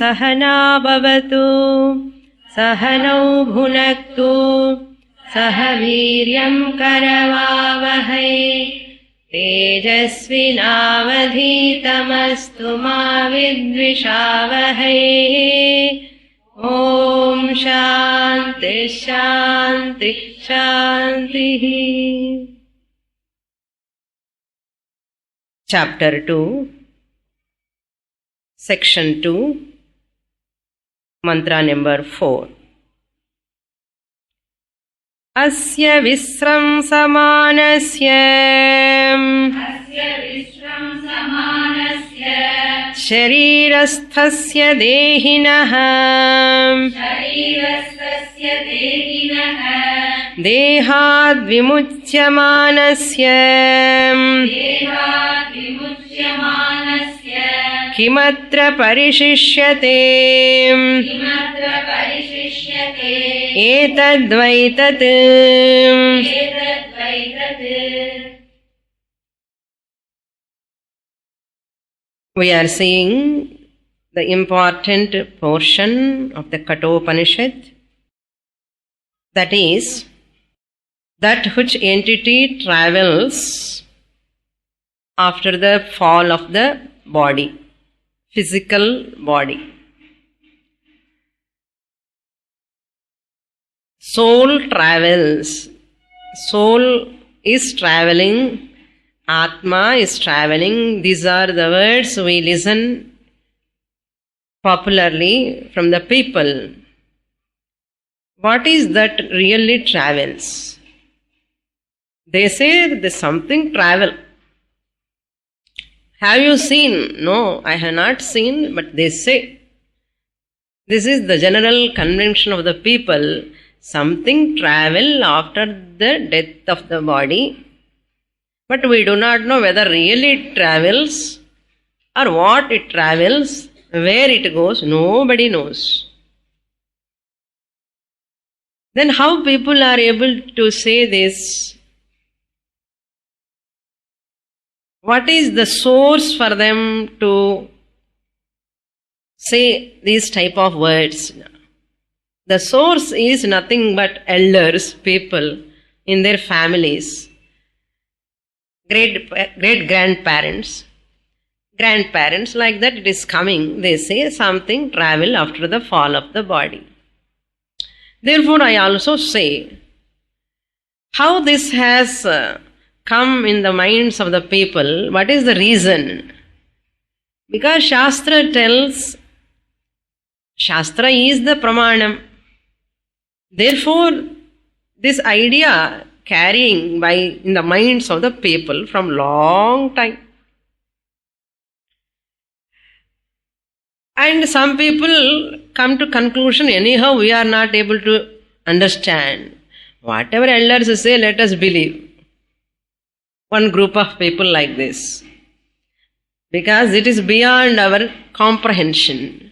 सहना भवतु सहनौ भुनक्तु सह वीर्यं करवावहै तेजस्विनावधीतमस्तु मा विद्विषावहै ॐ शान्ति शान्ति शान्तिः. Chapter 2, Section 2, Mantra number 4. Asya visramsamanasya sharirasthasya dehinah देहाद् विमुच्यमानस्य किमत्र परिशिष्यते एतद्वै तत्. We are seeing the important portion of the Kathopanishad, that is, that which entity travels after the fall of the body, physical body. Soul travels. Soul is traveling. Atma is traveling. These are the words we listen popularly from the people. What is that really travels? They say there's something travel. Have you seen? No, I have not seen, but they say. This is the general convention of the people. Something travel after the death of the body, but we do not know whether really it travels or what it travels, where it goes, nobody knows. Then how people are able to say this? What is the source for them to say these type of words? The source is nothing but elders, people in their families, great grandparents, like that it is coming. They say something travel after the fall of the body. Therefore, I also say, how this has come in the minds of the people, what is the reason? Because Shastra tells, Shastra is the Pramanam. Therefore, this idea carrying by in the minds of the people from long time. And some people come to conclusion, anyhow we are not able to understand. Whatever elders say, let us believe. One group of people like this. Because it is beyond our comprehension.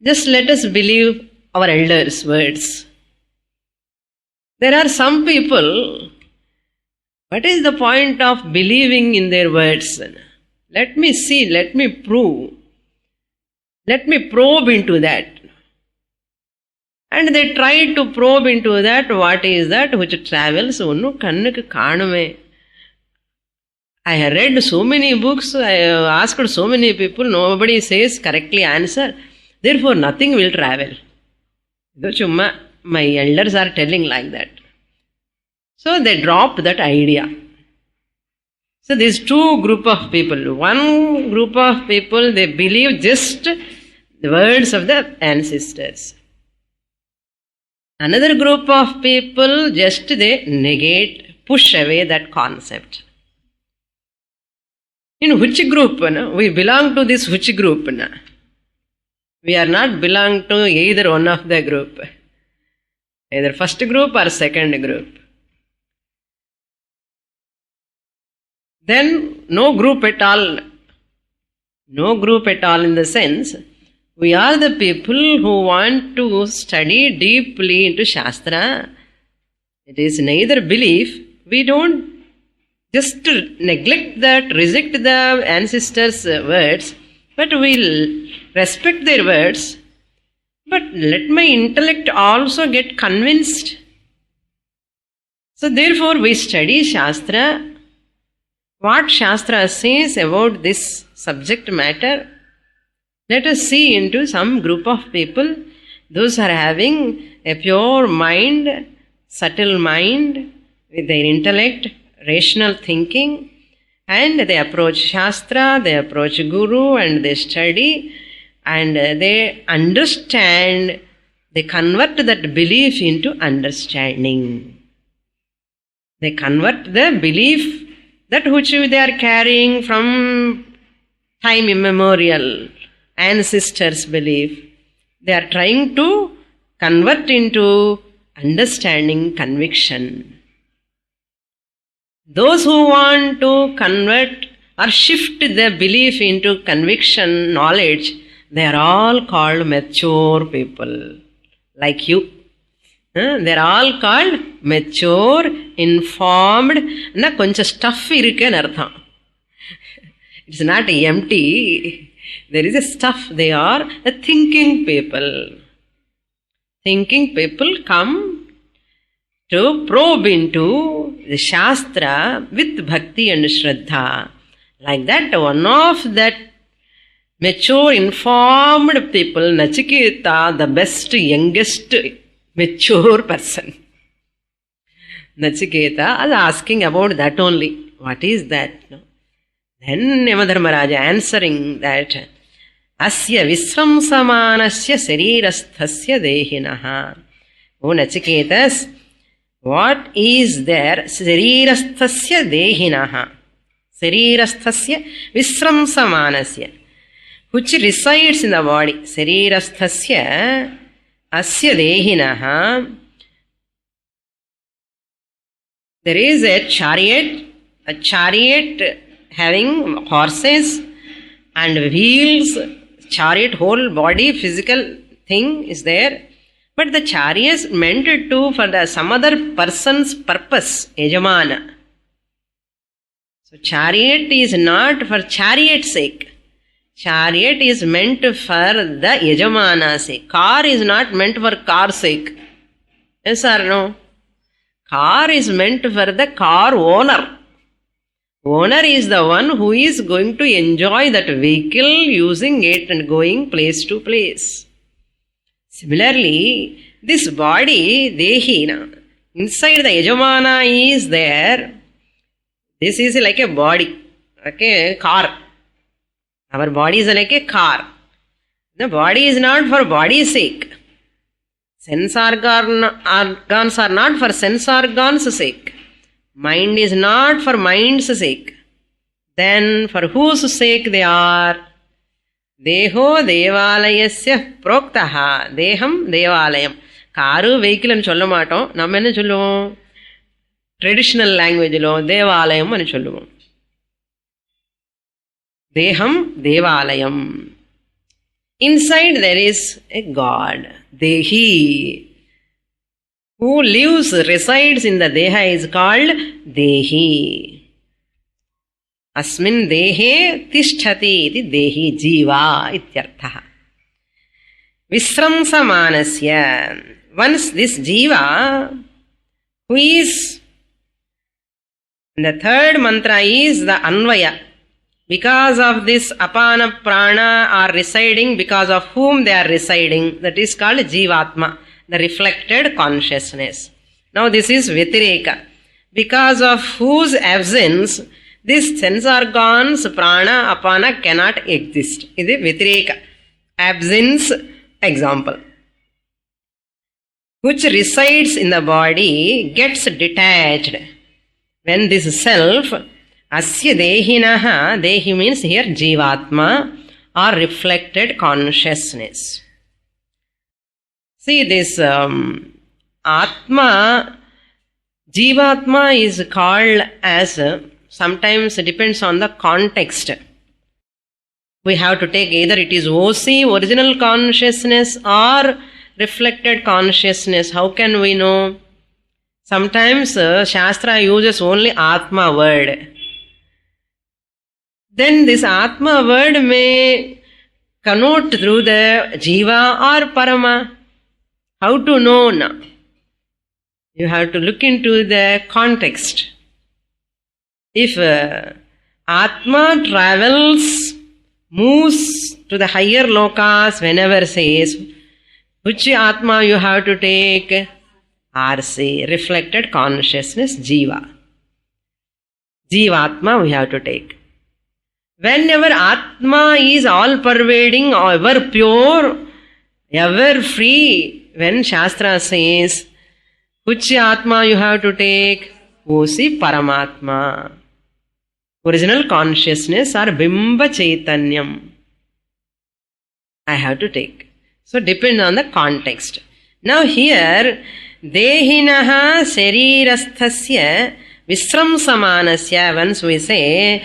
Just let us believe our elders' words. There are some people, what is the point of believing in their words? Let me see, let me prove. Let me probe into that. And they try to probe into that. What is that which travels? Unnu kannukku kaanume. I have read so many books, I have asked so many people, nobody says correctly answer. Therefore, nothing will travel. My elders are telling like that. So they dropped that idea. So these two group of people. One group of people, they believe just the words of the ancestors. Another group of people, just they negate, push away that concept. In which group? We belong to this which group? We are not belong to either one of the group. Either first group or second group. Then no group at all. No group at all in the sense, we are the people who want to study deeply into Shastra. It is neither belief. We don't just neglect that, reject the ancestors' words, but we respect their words, but let my intellect also get convinced. So therefore we study Shastra. What Shastra says about this subject matter, let us see into some group of people. Those are having a pure mind, subtle mind, with their intellect, rational thinking, and they approach Shastra, they approach Guru, and they study, and they understand, they convert that belief into understanding. They convert the belief, that which they are carrying from time immemorial, ancestors' belief, they are trying to convert into understanding, conviction. Those who want to convert or shift their belief into conviction, knowledge, they are all called mature people, like you. They are all called mature, informed. Koncha stuff irukku artham. It's not empty. There is a stuff. They are a thinking people. Thinking people come to probe into the Shastra with Bhakti and Shraddha. Like that, one of that mature, informed people, Nachiketa, the best, youngest, mature person. Nachiketa is asking about that only. What is that? Then Yamadharmaraja answering that, Asya visramsamanasya sarirasthasya dehinaha. O Nachiketas, what is there? Sarirasthasya dehinaha. Sarirasthasya visramsamanasya, which resides in the body. Sarirasthasya asya dehinaha. There is a chariot having horses and wheels, chariot, whole body, physical thing is there. But the chariot is meant to for some other person's purpose, Yajamana. So chariot is not for chariot's sake. Chariot is meant for the Yajamana's sake. Car is not meant for car's sake. Yes or no? Car is meant for the car owner. Owner is the one who is going to enjoy that vehicle, using it and going place to place. Similarly, this body, Dehi, inside the Yajamana is there. This is like a body, okay, car. Our body is like a car. The body is not for body's sake. Sense organs are not for sense organs' sake. Mind is not for mind's sake. Then for whose sake they are? Deho devalayasya proktaha. Deham devalayam. Karu vehicle ani solla maatom. Namm enna solluvom? Traditional language lo devalayam ani solluvom. Deham devalayam. Inside there is a God, Dehi. Who lives, resides in the Deha is called Dehi. Asmin Dehe Tishthati iti Dehi Jiva ityartha. Visramsa manasya. Once this Jiva, who is, the third mantra is the Anvaya. Because of this apana prana are residing, because of whom they are residing, that is called Jivatma, the reflected consciousness. Now this is Vyatireka. Because of whose absence, this sense organs, prana, apana cannot exist. This is Vyatireka. Absence example. Which resides in the body gets detached. When this self, Asya dehinaha, dehi means here Jivatma or reflected consciousness. See this Atma, Jivatma is called as, sometimes it depends on the context. We have to take either it is OC, original consciousness, or reflected consciousness. How can we know? Sometimes Shastra uses only Atma word. Then this Atma word may connote through the Jiva or Parama. How to know now? You have to look into the context. If Atma travels, moves to the higher lokas whenever says, which Atma you have to take? RC, reflected consciousness, Jiva. Jivatma we have to take. Whenever Atma is all-pervading, ever pure, ever free, when Shastra says, which Atma you have to take? Osi Paramatma. Original consciousness or Bimba Chaitanyam. I have to take. So depend on the context. Now here, Dehinaha Sharirasthasya Visramsamanasya, once we say,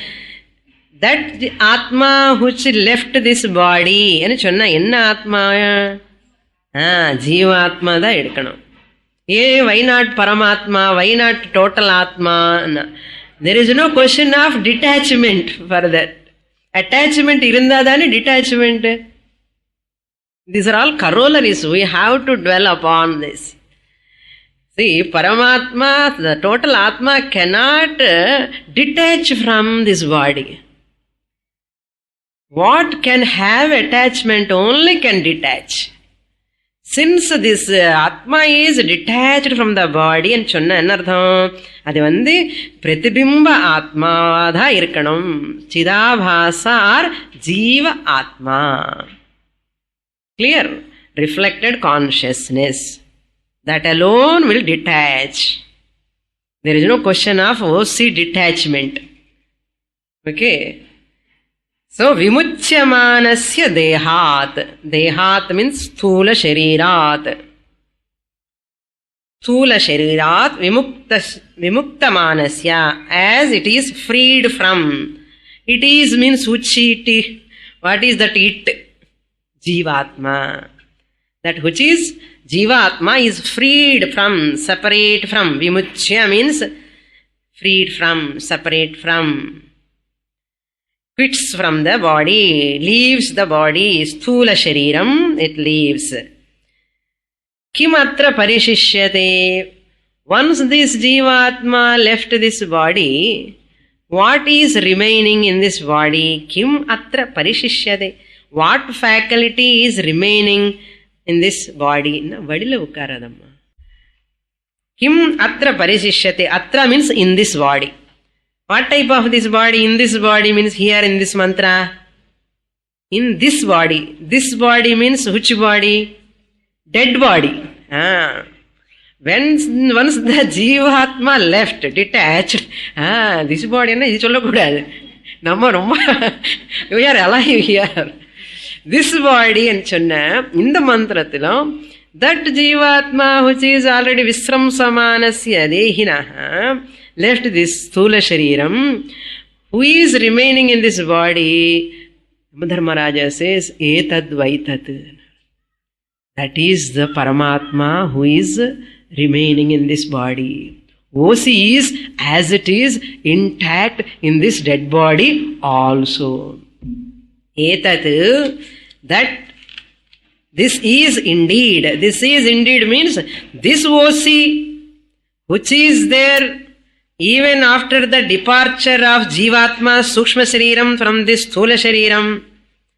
that the Atma which left this body, and chonna enna Atma? Jivatma da edukkanum. Why not Paramatma? Why not total Atma? There is no question of detachment for that. Attachment irundadani detachment. These are all corollaries. We have to dwell upon this. See, Paramatma, the total Atma cannot detach from this body. What can have attachment only can detach. Since this Atma is detached from the body, and chonna ennartham, adu pratibimba Atma da irkanum. Chidabhasa or Jiva Atma. Clear? Reflected consciousness. That alone will detach. There is no question of OC detachment. Okay. So, vimuchyamanasya dehat. Dehat means sthula sharirat. Sthula sharirat vimuktamanasya. As it is freed from. It is means which it. What is that it? Jivatma. That which is Jivatma is freed from, separate from. Vimuchya means freed from, separate from. Quits from the body, leaves the body. Sthula shariram, it leaves. Kimatra parishishyate. Once this Jivatma left this body, what is remaining in this body? Kim atra parishishyate. What faculty is remaining in this body? Vadila ukaradamma. Kim atra parishishyate. Atra means in this body. What type of this body? In this body means here in this mantra. In this body. This body means which body? Dead body. Once the Jivatma left, detached, this body, this we are alive here. This body and chonna, in the mantrathila, that Jivatma which is already Visram Samanasya Dehinaha, left this Sthula Shariram, who is remaining in this body, Dharmaraja says, Etad Vaitat. That is the Paramatma who is remaining in this body. OC is as it is intact in this dead body also. Etat, that this is indeed means this OC which is there even after the departure of Jivatma Sukshma Shariram from this Sthula Shariram.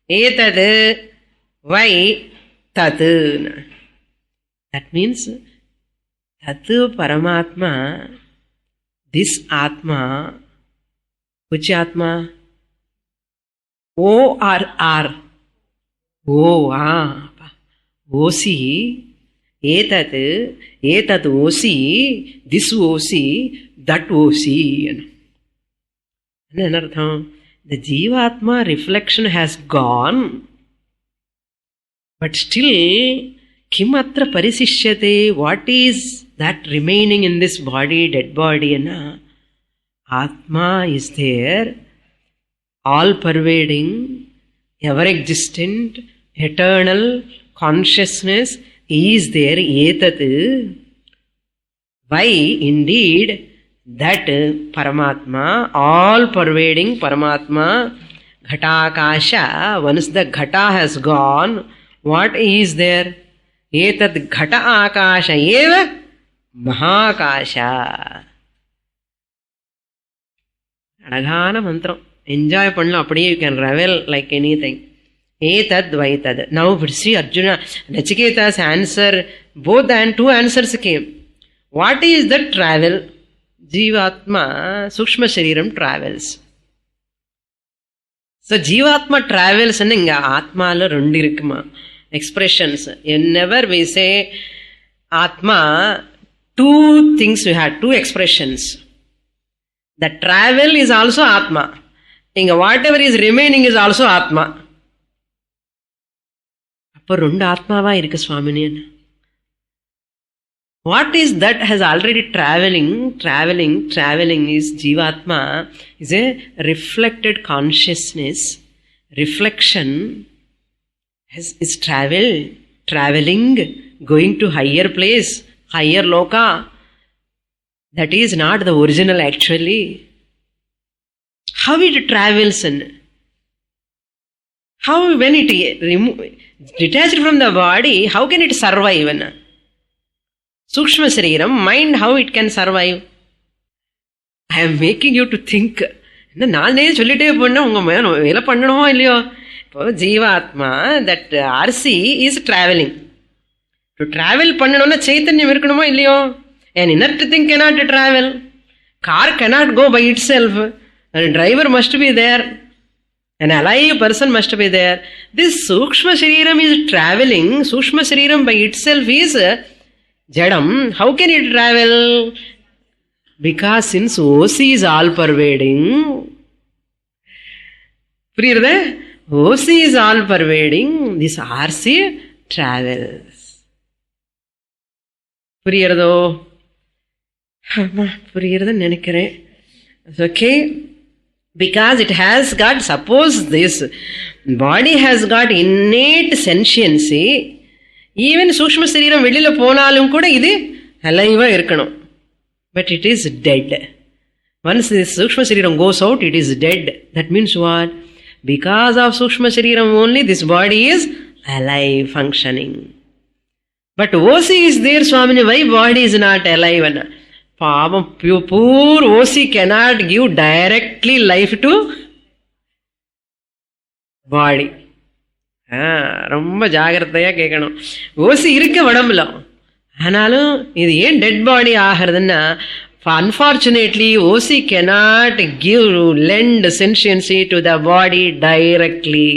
Etad vai tat. That means Tat Paramatma, this Atma, which Atma? O or R? O, OC, etat OC, this OC, that OC. The Jivatma reflection has gone, but still, Kimatra parisishyate, what is that remaining in this body, dead body? Atma is there, all-pervading, ever-existent, eternal consciousness is there. Etat. Why? Indeed, that Paramatma, all-pervading Paramatma, Ghatakasha, once the ghata has gone, what is there? Etat ghata akasha eva mahakasha. Adagana mantram. Enjoy pannalam appadiye you can revel like anything. Etad vaitad. Now see Arjuna, Nachiketa's answer, both and two answers came. What is the travel? Jivatma, Sukshma Shariram travels. So Jivatma travels and Atma la rundirikma. Expressions. Whenever we say Atma, two things we had, two expressions. The travel is also Atma. Whatever is remaining is also Atma. அப்போ ரெண்டு ஆத்மாவா இருக்கு சுவாமினியன். What is that has already traveling is Jivatma, is a reflected consciousness. Reflection is traveling, going to higher place, higher loka. That is not the original actually. How it travels and how when it detached from the body, how can it survive? Sukshma Shariram, mind how it can survive. I am making you to think. நானே சொல்லிட்டே போனா உங்க வேலை பண்ணணுமோ இல்லையோ. இப்போ ஜீவாத்மா that RC is traveling. To travel பண்ணணும்னா சைத்தன்யம் இருக்கணுமோ இல்லையோ. An inert thing cannot travel. Car cannot go by itself. A driver must be there. An alive person must be there. This Sukshma Shariram is traveling. Sukshma Shariram by itself is Jadam. How can it travel? Because since OC is all pervading. Priyarda? OC is all pervading. This RC travels. Priyardo? Priyarda nenikare. Okay. Because it has got, suppose this body has got innate sentiency, even Sukshma Shariram velila ponalum kuda idu alive irkanum. But it is dead. Once this Sukshma Shariram goes out, it is dead. That means what? Because of Sukshma Shariram only this body is alive, functioning. But OC is there, Swamini, why body is not alive? Poor OC cannot give directly life to body. ரொம்ப ஜாகிரதையா கேட்கணும். ஓசி இருக்க உடம்புல ஆனாலும் இது ஏன் dead பாடி ஆகிறதுன்னா, unfortunately OC cannot lend sentiency to the body directly.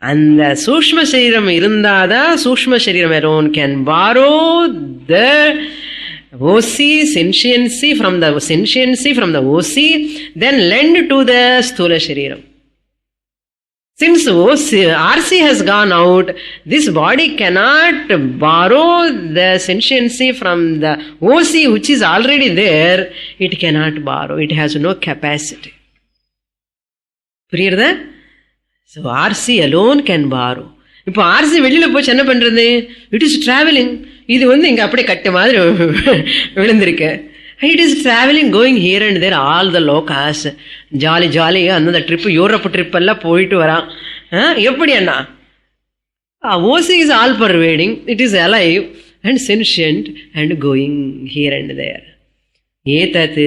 அந்த சூக்ஷ்ம சரீரம் இருந்தாதான் சூக்ஷ்ம சரீரம் alone can borrow the OC sentiency from the OC, then lend to the sthula shariram. Since RC has gone out, this body cannot borrow the sentiency from the OC which is already there. It cannot borrow. It has no capacity. Priyarda? So RC alone can borrow. இப்போ RC வெளியில போச்சு என்ன பண்றது? It is travelling. இது இங்க அப்படியே கட்ட மாதிரி விழுந்திருக்கு. It is travelling, going here and there all the lokas. ஜாலியா அந்த ட்ரிப், யூரோப் ட்ரிப் எல்லாம் போயிட்டு வரான். எப்படி அண்ணா? OC is all pervading. It is alive and sentient and going here and there. Etat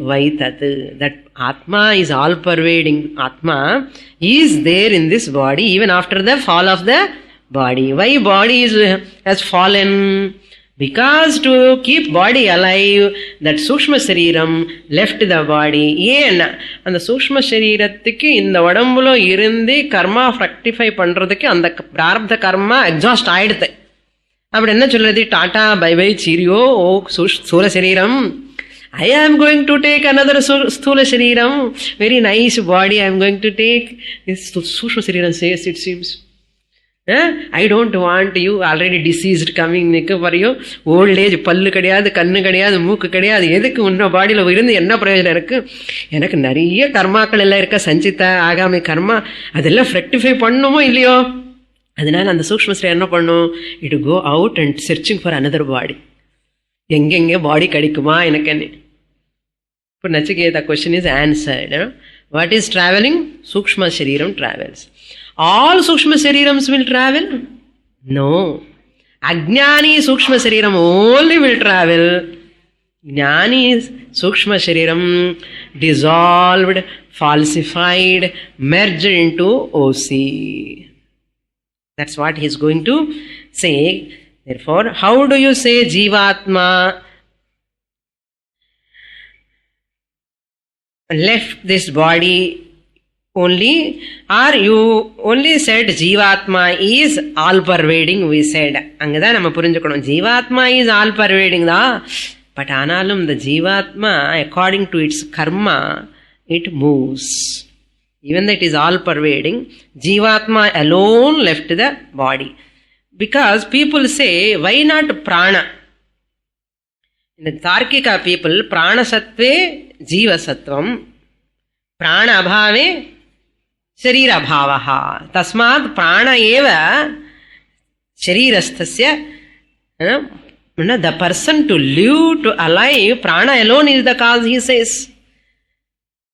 vaitat. That Atma is all pervading. Atma is there in this body even after the fall of the body. Why body has fallen? Because to keep body alive, that Sukshma Shariram left the body. ஏன்னா அந்த சூக்ஷ்ம சரீரத்துக்கு இந்த உடம்புல இருந்து கர்மா fructify பண்றதுக்கு அந்த பிராரப்த கர்மா எக்ஸாஸ்ட் ஆயிடுது. அப்படி என்ன சொல்றது? டாடா பை பை சீரியோ ஓ சூல சரீரம். I am going to take another sthula shariram, very nice body I am going to take. This Sukshma Shariram says, it seems, I don't want you already diseased coming for you. Old age, pallu kadiyadu, kannu kadiyadu, mooku kadiyadu, edukku unna body la irundhu enna prayojanam irukku? Enakku nariya karmaakal ella irukka, sanchita agami karma, adella rectify pannumo illiyo? Adinala and Sukshma Shariram enna pannum? It go out and searching for another body. Engenge body kadikuma enakku. For Nachiketa, question is answered. What is traveling? Sukshma Shariram travels. All Sukshma Sharirams will travel? No. Ajnani Sukshma Shariram only will travel. Jnani Sukshma Shariram dissolved, falsified, merged into OC. That's what he is going to say. Therefore, how do you say Jivatma left this body only, or you only said Jivatma is all pervading, we said. Angada nama purinjukodum. Jivatma is all pervading da, but analum the Jivatma, according to its karma, it moves. Even that is all pervading, Jivatma alone left the body. Because people say, why not prana? In the Tarkika people, prana sattve jiva sattvam, prana abhave sharira bhavaha. Tasmat prana eva sharirasthasya. The person to live, to alive, prana alone is the cause, he says.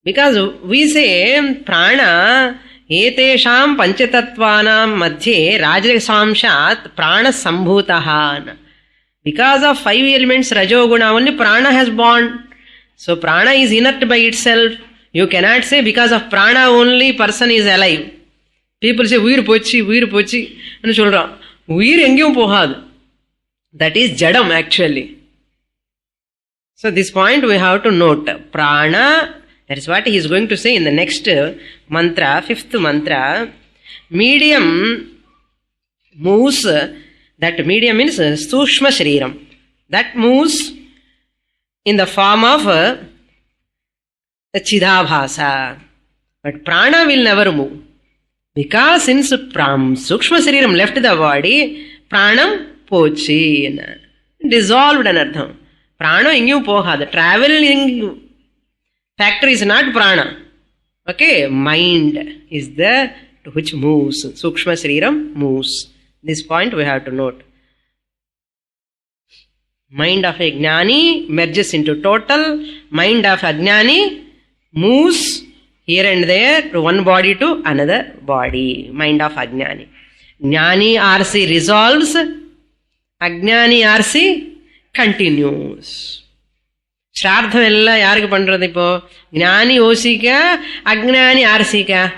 Because we say prana etesham panchatattvanam madhye rajasamshat prana sambhutaha. Because of 5 elements rajoguna only prana has born. So prana is inert by itself. You cannot say because of prana only person is alive. People say veer pochi and solra. Veer engum pohadu. That is jadam actually. So this point we have to note. Prana, that is what he is going to say in the next mantra, 5th mantra. Medium moves, that medium means Sushma Shariram. That moves in the form of the Chidabhasa. But prana will never move. Because since Sukshma Shariram left the body, pranam pochi. Dissolved anartham. Prana ingu poha. The traveling factor is not prana. Okay, mind is the which moves. Sukshma Shariram moves. This point we have to note. Mind of a Jnani merges into total. Mind of Ajnani moves here and there to one body to another body. Mind of Ajnani. Jnani RC resolves. Ajnani RC continues. Shraddham ella yarku pandrathu ipo? Jnani OC-ka, Ajnani RC-ka?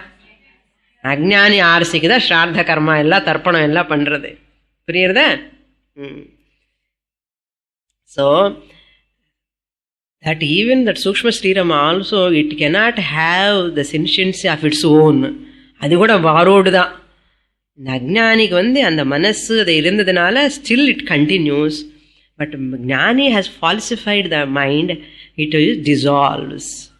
Ajnani RC-ku da Shraddha karma ella, tarpanam ella pandrathu. Puriyarudha? So, that even that Sukshma Shriram also, it cannot have the sentiency of its own. Adi kuda borrowed da. Ajnanikku and the manassu adu irundadanaala still it continues. But Jnani has falsified the mind, it dissolves.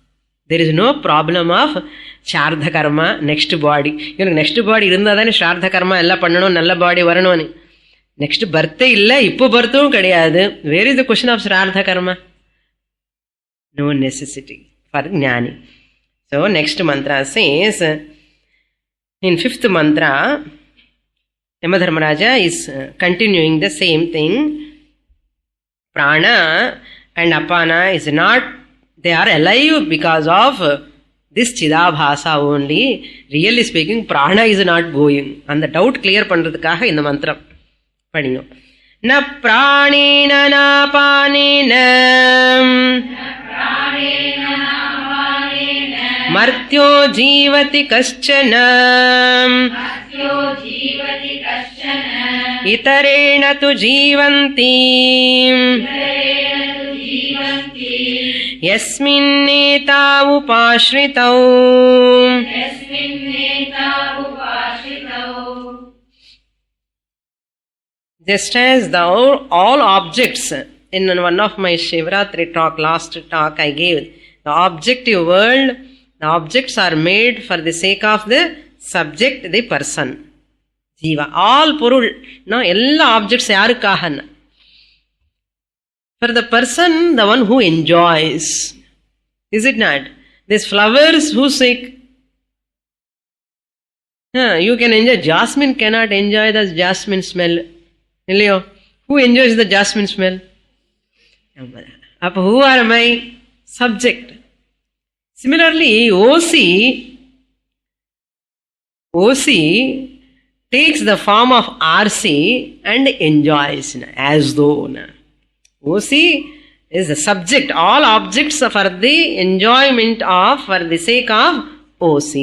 There is no problem of Shraddha karma, next body. Next body irundadane Shraddha karma ella pannano, nalla body varano ani. Next birth illa, ippo birthum kadiyadu. Where is the question of Shraddha karma? No necessity for Jnani. So next mantra says, in 5th mantra, Yamadharmaraja is continuing the same thing. Prana and Apana is not, they are alive because of this Chidabhasa only. Really speaking, Prana is not going. And the doubt clear pandradhukaga in the mantra. Padingo. Na pranena na panena martyo jivati kaschana itarena tu jivanti yasminneta upashritau. Just as all objects, in one of my Shivratri talk, last talk I gave, the objective world, the objects are made for the sake of the subject, the person. Jiva. All purul. No, all objects yarukahan. For the person, the one who enjoys. Is it not? These flowers, whose sake? You can enjoy. Jasmine cannot enjoy the jasmine smell. Who enjoys the jasmine smell? Who are my subject? Similarly, OC takes the form of RC and enjoys as though. OC is the subject, all objects for the enjoyment of, for the sake of OC.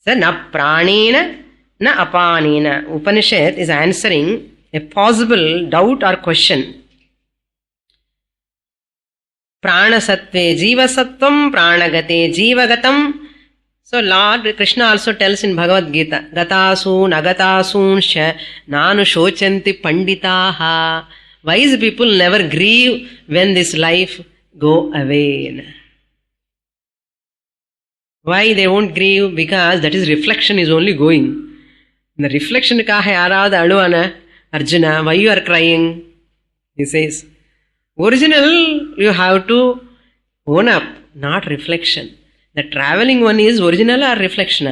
So, na pranena, na apanena. Upanishad is answering a possible doubt or question. Prana sattve jiva sattvam, pranagate jiva gatam. So Lord Krishna also tells in Bhagavad Gita, Gatasun, Agatasun, Nanu Shochanti Panditaha. Wise people never grieve when this life go away. Why they won't grieve? Because that is reflection is only going. The reflection ka hai arada aluvana, Arjuna, why you are crying? He says, original you have to own up, not reflection. The traveling one is original or reflection?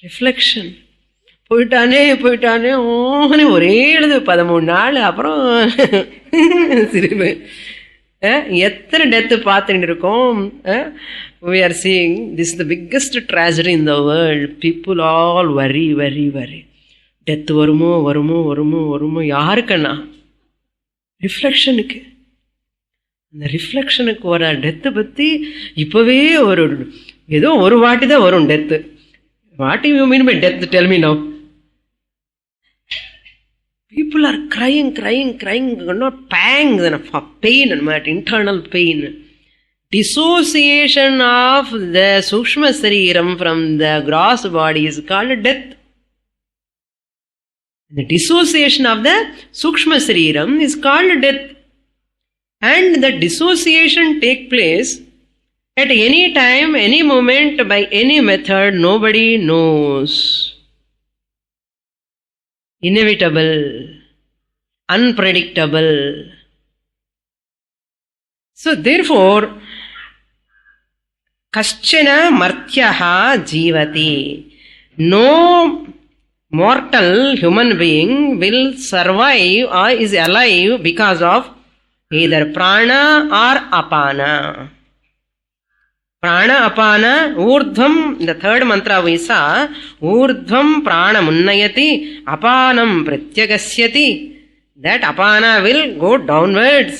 Reflection. போயிட்டானே ஒரே எழுது 13 நாள் அப்புறம் சிரிப்பு. எத்தனை death பார்த்துட்டு இருக்கோம். We are seeing this is the biggest tragedy in the world. People all worry. Death வருமோ யாருக்கண்ணா? ரிஃப்ளெக்ஷனுக்கு. இந்த ரிஃப்ளெக்ஷனுக்கு வர டெத்து பற்றி இப்போவே ஏதோ ஒரு வாட்டி தான் வரும் death. What you mean by death? Tell me now. People are crying, not pangs and pain, internal pain. Dissociation of the Sukshma Sariram from the gross body is called death. The dissociation of the Sukshma Sariram is called death. And the dissociation take place at any time, any moment, by any method, nobody knows. Inevitable, unpredictable. So therefore, kaschana martyaha jivati. No mortal human being will survive or is alive because of either prana or apana. Prana apana, urdhvam, the third mantra we saw, urdhvam prana munnayati, apanam pratyagasyati. That apana will go downwards,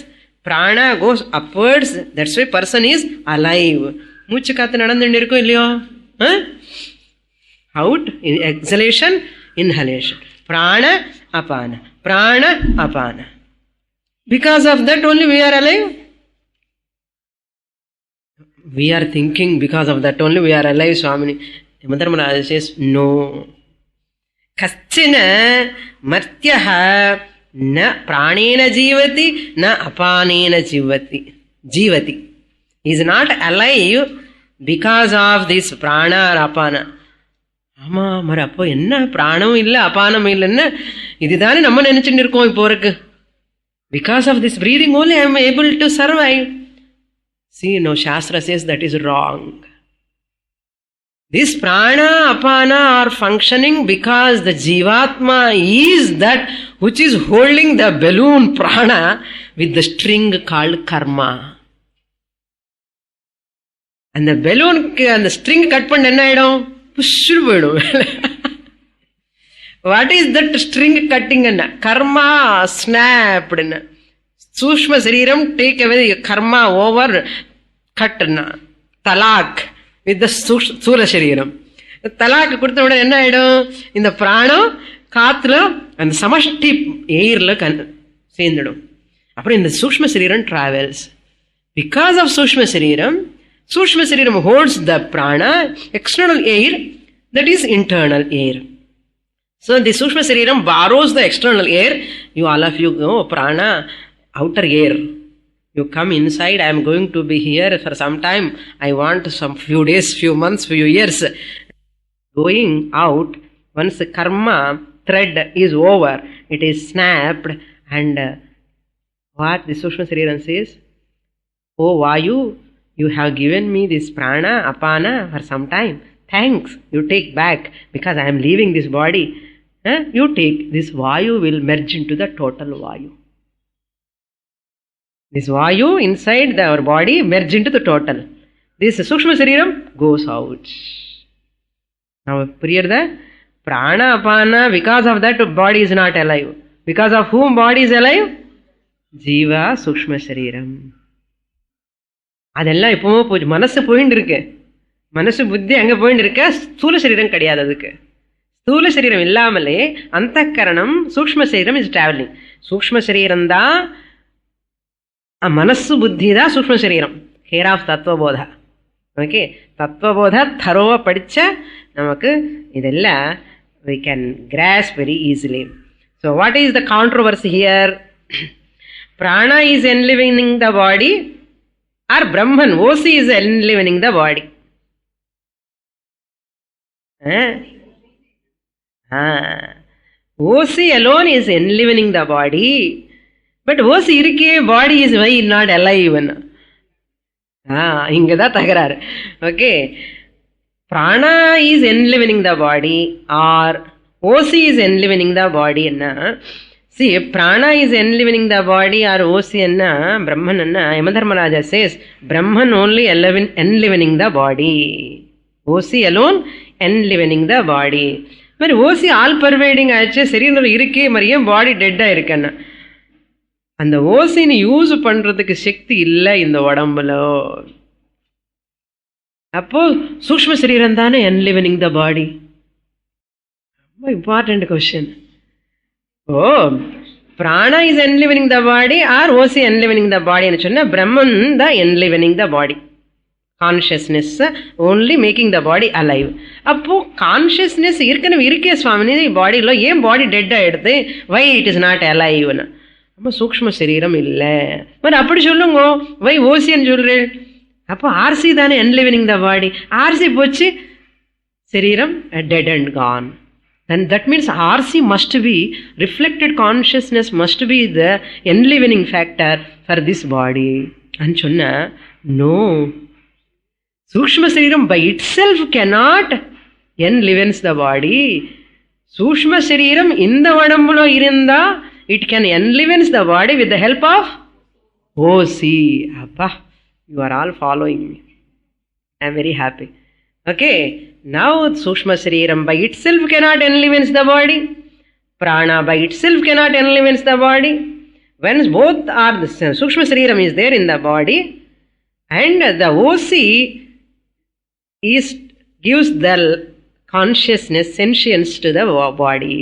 prana goes upwards, that's why person is alive. Moochu kaathu nadandundirukku illaiyo? Out, exhalation, inhalation. Prana apana. Because of that only we are alive. We are thinking because of that only we are alive, Swamini. Yamadarmaraja says, no. Kaschana martyaha na pranena jivati na apanena jivati. He is not alive because of this prana or apana. ஆமா மர அப்போ என்ன பிராணமும் இல்லை அபானமும் இல்லைன்னு இதுதானே நம்ம நினைச்சுட்டு இருக்கோம் இப்போ இருக்கு. Because of this breathing only I am able to survive. See, no, Shastra says that is wrong. This prana, apana are functioning because the Jivatma is that which is holding the balloon prana with the string called karma. And the balloon and the string cut பண்ண என்ன ஆயிடும்? Push போயிடும். What is that string cutting? Karma snapped. Sushma Sariram take away karma over cut. Talak with the Sula Shariram. Talak கொடுத்த உடனே என்ன ஆயிடும்? இந்த பிராணம் காத்துல அந்த சமஷ்டி ஏர்ல சேர்ந்துடும். அப்புறம் இந்த சூக்ஷ்ம சரீரம் travels. Because of Sushma Sariram holds the prana, external air, that is internal air. So the Sushma Sariram borrows the external air. You all of you go prana, outer air. You come inside, I am going to be here for some time. I want some few days, few months, few years. Going out, once the karma thread is over, it is snapped and what the Sushma Sariram says? Oh Vayu, you have given me this prana, apana for some time. Thanks, you take back because I am leaving this body. You take, this Vayu will merge into the total Vayu. This Vayu inside our body merge into the total. This Sukshma Shariram goes out. Now, clear the Prana Apana, because of that body is not alive. Because of whom body is alive? Jiva Sukshma Shariram. அதெல்லாம் இப்பவும் போச்சு. மனசு போயின்னு இருக்கு, மனசு புத்தி அங்கே போயின்னு இருக்க, ஸ்தூல சரீரம் கிடையாது. அதுக்கு ஸ்தூல சரீரம் இல்லாமலே அந்த கரணம் சூக்ஷ்ம சரீரம் இஸ் டிராவலிங். சூக்ஷ்ம சரீரம் தான், மனசு புத்தி தான் சூக்ஷ்ம சரீரம். Care of Tattvabodha. Okay, Tattvabodha தரோவா படித்தா நமக்கு இதெல்லாம் we can grasp very easily. So what is the controversy here? Prana is enlivening the body or Brahman, OC is enlivening the body? OC alone is enlivening the body, but OC irke body is why not alive. Ingada tagrar. Okay, Prana is enlivening the body or OC is enlivening the body. See, Prana is enlivening the body or OC anna, Brahman anna, Yamadharmaraja says, Brahman only enlivening the body. OC alone enlivening the body. But OC all pervading ஆச்சு, சரீரம் இருக்கே, மரியம் பாடி theta இருக்கேன்னா, அந்த ஓசின்னு use பண்றதுக்கு சக்தி இல்லை இந்த உடம்புல. அப்போ சூக்ஷ்ம சரீரம் தானே என்லிவனிங் த பாடி. ரொம்ப important question. Oh, prana is enlivening the body or OC enlivening the பாடின்னு சொன்னா பிரம்மன் தான் enlivening the body. Consciousness only making the body alive. அப்போ கான்ஷியஸ்னஸ் ஏற்கனவே இருக்கே சுவாமினி பாடியில், ஏன் பாடி டெட் ஆகிடுது? வை இட் இஸ் நாட் அலைவ்னு. அப்போ சூக்ஷ்ம சரீரம் இல்லை. பட் அப்படி சொல்லுங்க, வை ஓசின்னு சொல்றேன். அப்போ ஆர்சி தானே என்லிவனிங் த பாடி. ஆர்சி போச்சு, சரீரம் dead and gone. And that means RC must be, reflected consciousness must be the enlivening factor for this body. And சொன்ன, no. Sukshma Shariram by itself cannot enlivens the body. Sukshma Shariram in the vadambulo irunda, it can enlivens the body with the help of OC. Appa, you are all following me. I am very happy. Okay, now Sukshma Shariram by itself cannot enlivens the body. Prana by itself cannot enlivens the body. When both are the same, Sukshma Shariram is there in the body and the OC gives the consciousness, sentience to the body.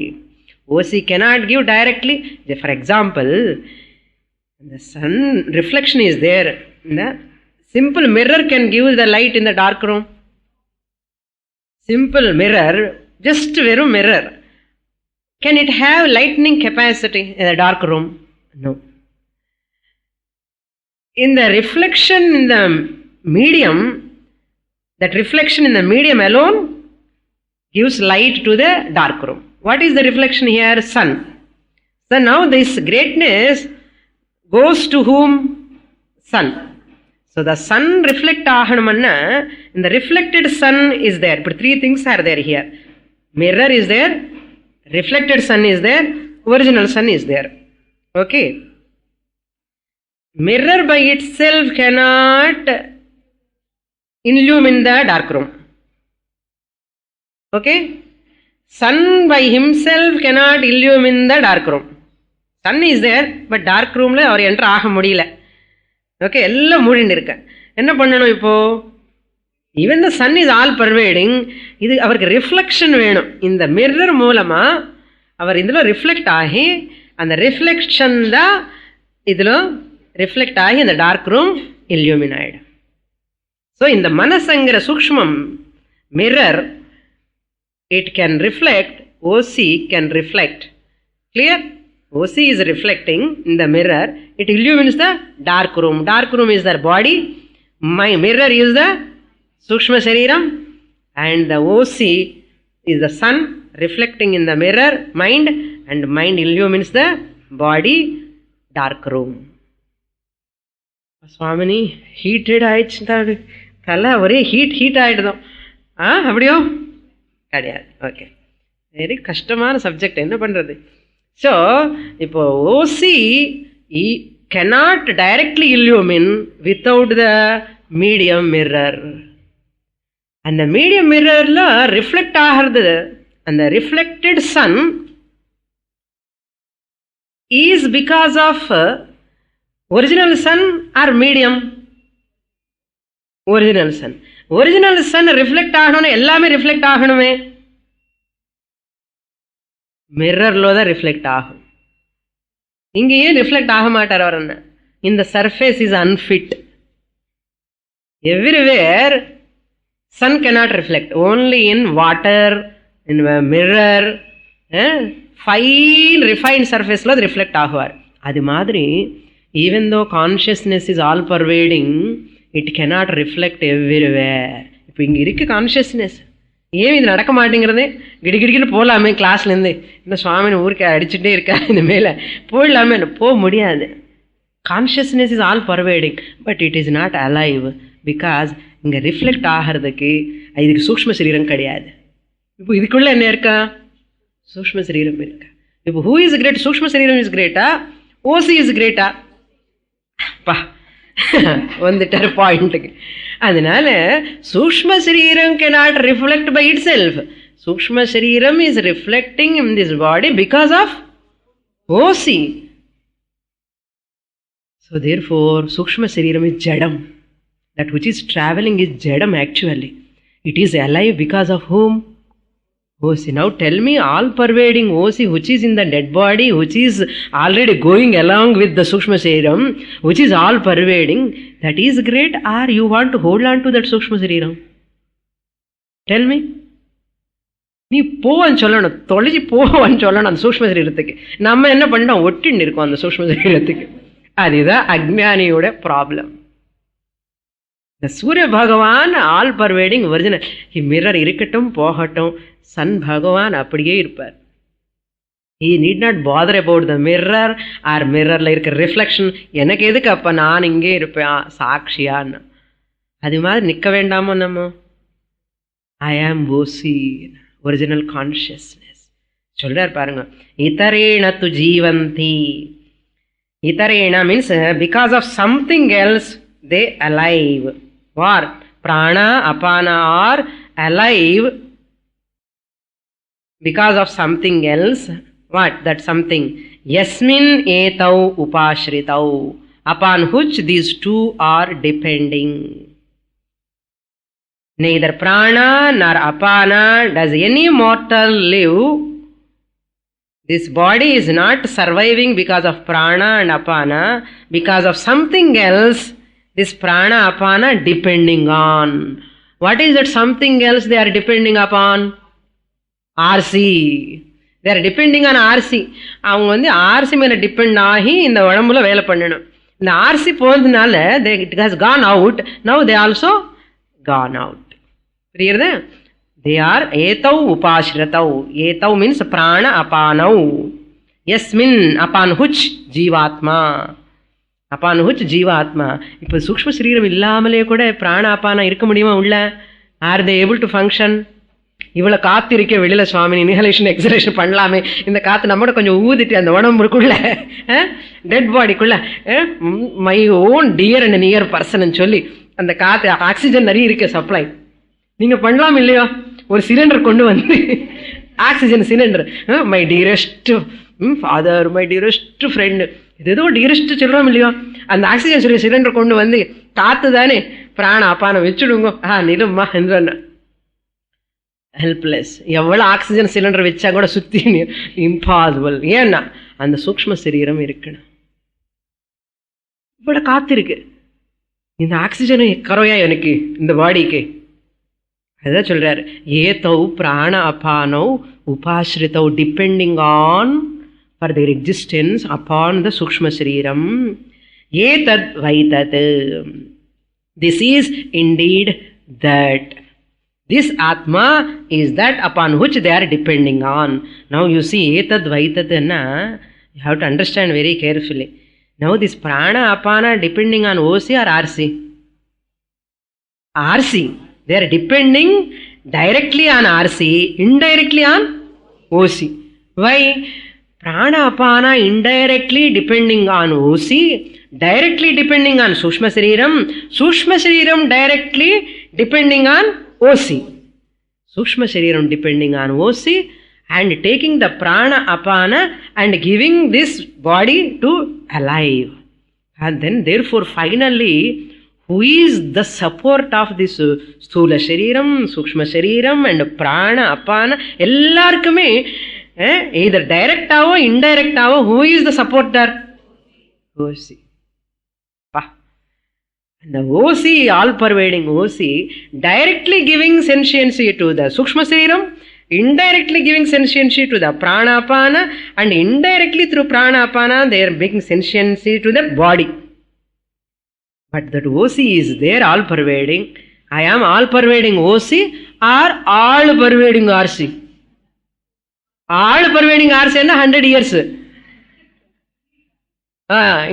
OC cannot give directly. For example, the sun reflection is there. The simple mirror can give the light in the dark room. Simple mirror, just veru mirror. Can it have lightning capacity in the dark room? No. In the reflection in the medium, that reflection in the medium alone gives light to the dark room. What is the reflection here? Sun. So now this greatness goes to whom? Sun. So the sun reflect ahanumanna, and the reflected sun is there. But three things are there here. Mirror is there, reflected sun is there, original sun is there. Okay. Mirror by itself cannot illumine the dark room. Okay. Sun by himself cannot illumine the dark room. Sun is there, but dark room la or enter ஆக முடியல. Okay, எல்லாம் மூடின்னு இருக்க. என்ன பண்ணணும் இப்போ? Even the sun is all pervading. இது அவருக்கு reflection வேணும். இந்த மிரர் மூலமா அவர் இதில் ரிஃப்ளெக்ட் ஆகி, அந்த ரிஃப்ளெக்ஷன் தான் இதில் ரிஃப்ளெக்ட் ஆகி இந்த டார்க் ரூம் இல்யூமின் ஆயிடும். ஸோ இந்த மனசுங்கிற சூக்ஷ்மம் mirror, it can reflect, OC can reflect. Clear? OC is reflecting in the mirror, it illumines the dark room. Dark room is the body, my mirror is the Sukshma Shariram, and the OC is the sun reflecting in the mirror, mind, and mind illumines the body, dark room. Swamini, heated ஆயிடுச்சு, தலை ஒரே heat ஆகிடுதோம். அப்படியோ கிடையாது. Okay, very கஷ்டமான subject, என்ன பண்ணுறது? So இப்போ OC cannot directly illumine without the medium mirror. அந்த மீடியம் மிரர்ல ரிஃப்ளெக்ட் ஆகிறது, அந்த reflected sun is because of original sun or medium? Original sun. Original sun reflect ஆகணும், எல்லாமே ரிஃப்ளெக்ட் ஆகணுமே, மிரர்ல தான் ரிஃப்ளெக்ட் ஆகும். இங்க ஏன் ரிஃப்ளெக்ட் ஆக மாட்டார் அவர்? என்ன, இந்த surface is unfit. Everywhere sun cannot reflect, only in water, in a mirror, fine refined surface lo reflect ஆகுவார். அது மாதிரி even though consciousness is all pervading, it cannot reflect everywhere. இப்போ இங்க இருக்கு கான்ஷியஸ்னஸ், ஏன் இது நடக்க மாட்டேங்கிறது? கிடிகிடிக்கிட்டு போகலாமே கிளாஸ்லேருந்து, இந்த சுவாமின் ஊருக்கு அடிச்சுட்டே இருக்கா, இந்த மேலே போயிடலாமே, போக முடியாது. Consciousness is all pervading, but it is not alive. Because இங்கே ரிஃப்ளெக்ட் ஆகிறதுக்கு இதுக்கு சூக்ஷ்ம சரீரம் கிடையாது. இப்போ இதுக்குள்ள என்ன இருக்கா? சூக்ஷ்ம சரீரம் இருக்கா? இப்போ ஹூ இஸ் கிரேட்? சூக்ஷ்ம சரீரம் இஸ் கிரேட்டா, ஓசி இஸ் கிரேட்டா? பா வந்துட்டார் பாயிண்ட்டுக்கு. அதனால சூக்ஷ்ம சரீரம் cannot reflect by itself. சூக்ஷ்ம சரீரம் is reflecting in this body because of OC. So therefore சூக்ஷ்ம சரீரம் is jadam. That which is traveling is jadam actually. It is alive because of whom? OC. Now tell me, all pervading OC which is in the dead body, which is already going along with the Sukshma Sariram, which is all pervading, that is great, or you want to hold on to that Sukshma Sariram? Tell me. நீ போவான்னு சொல்லணும், தொலைஞ்சி போவான்னு சொல்லணும் அந்த சூக்ஷ்ம சரீரத்துக்கு. நம்ம என்ன பண்ணோம், ஒட்டின்னு இருக்கோம் அந்த சூக்ஷ்ம சரீரத்துக்கு. அதுதான் அஜ்ஞானியோட ப்ராப்ளம். இந்த சூரிய பகவான் ஆல் பர்வேடிங் ஒரிஜினல். மிரர் இருக்கட்டும் போகட்டும், சன் பகவான் அப்படியே இருப்பார். he need not bother about the mirror or mirrorல இருக்கிற ரிஃப்ளெக்ஷன். எனக்கு எதுக்கு, அப்ப நான் இங்கே இருப்பேன் சாட்சியான்னு. அது மாதிரி நிற்க வேண்டாமோ நம்ம? ஐ ஆம் ஓசி, ஒரிஜினல் கான்ஷியஸ்னஸ். சொல்றார் பாருங்க, இதரேண து ஜீவந்தி. இதரேண means because of something else they alive. Or prana apana are alive because of something else. What that something? Yasmin etau upashritau, upon which these two are depending. Neither prana nor apana does any mortal live. This body is not surviving because of prana and apana, because of something else. This prana apana depending on. What is that something else they are depending upon? RC. They are depending on RC. அவங்க வந்து RC மேல depend ஆகி இந்த உடம்புல வேலை பண்ணணும். இந்த RC போறதுனால it has gone out. Now they also gone out. புரியுறதா? They are etau upashritau. Etau means prana apanau. Yasmin upon which ஜீவாத்மா. அப்பான் ஹுச் ஜீவாத்மா. இப்போ சூக்ஷ்ம சரீரம் இல்லாமலே கூட பிராண அப்பானா இருக்க முடியுமா உள்ள? Are they able to function? இவ்வளோ காற்று இருக்க வெளியில் சுவாமி இன்ஹலேஷன் எக்ஸலேஷன் பண்ணலாமே, இந்த காற்று நம்மளோட கொஞ்சம் ஊதிட்டு அந்த உடம்புக்குள்ள டெட் பாடிக்குள்ள my own dear and near person சொல்லி அந்த காற்று ஆக்சிஜன் நிறைய இருக்கு சப்ளை, நீங்கள் பண்ணலாம் இல்லையோ? ஒரு சிலிண்டர் கொண்டு வந்து oxygen cylinder, my dearest father, my dearest friend, இது ஏதோ டியரஸ்ட் சொல்கிறோம் இல்லையோ, அந்த ஆக்சிஜன் சொல்லி சிலிண்டர் கொண்டு வந்து காற்று தானே பிராண அப்பான வச்சுடுங்க, நிலும்மா என்று ஹெல்ப்லெஸ். எவ்வளோ ஆக்சிஜன் சிலிண்டர் வச்சா கூட சுற்றி இம்பாசிபிள். ஏன்னா அந்த சூக்ஷ்ம சரீரம் இருக்கணும். இவ்வளோ காற்று இருக்கு, இந்த ஆக்சிஜன் கரையா எனக்கு இந்த பாடிக்கு. அதுதான் சொல்றாரு, ஏதௌ பிராண அபானௌ உபாஸ்ரிதௌ depending on for their existence upon the Sukshma Sariram. Etad Vaitat. This is indeed that. This Atma is that upon which they are depending on. Now you see, Etad Vaitat na, you have to understand very carefully. Now this Prana Apana depending on OC or RC? RC. They are depending directly on RC, indirectly on OC. Why? Prana Apana indirectly depending on OC, directly depending on Sushma Shariram directly depending on OC. Sukshma Shariram depending on OC and taking the prana apana and giving this body to alive. And then therefore finally, who is the support of this Sthula Shariram, Sukshma Shariram and prana apana, ellarkume either direct or indirect, who is the supporter? OC. And the OC, all-pervading OC, directly giving sentiency to the Sukshma Shariram, indirectly giving sentiency to the Pranapana, and indirectly through Pranapana, they are making sentiency to the body. But that OC is there, all-pervading. I am all-pervading OC or all-pervading RC. All-pervading RC is 100 years.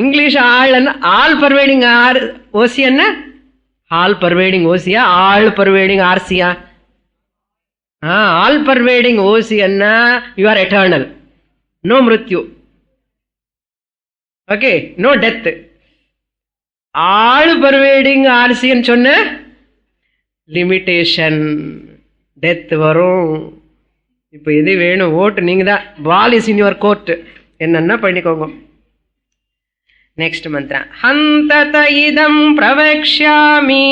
English all-pervading OC anna? All-pervading OC, all-pervading RC. All-pervading OC anna, you are eternal. No mrityu. Okay, no death. All-pervading RC and chonna? Limitation. Death varum. இப்போ எது வேணும் ஓட்டு நீங்க தான். Ball is in your court. என்னன்னா பண்ணிக்கோங்க. Next Mantra. ஹந்தத இதம் பிரவக்ஷ்யாமி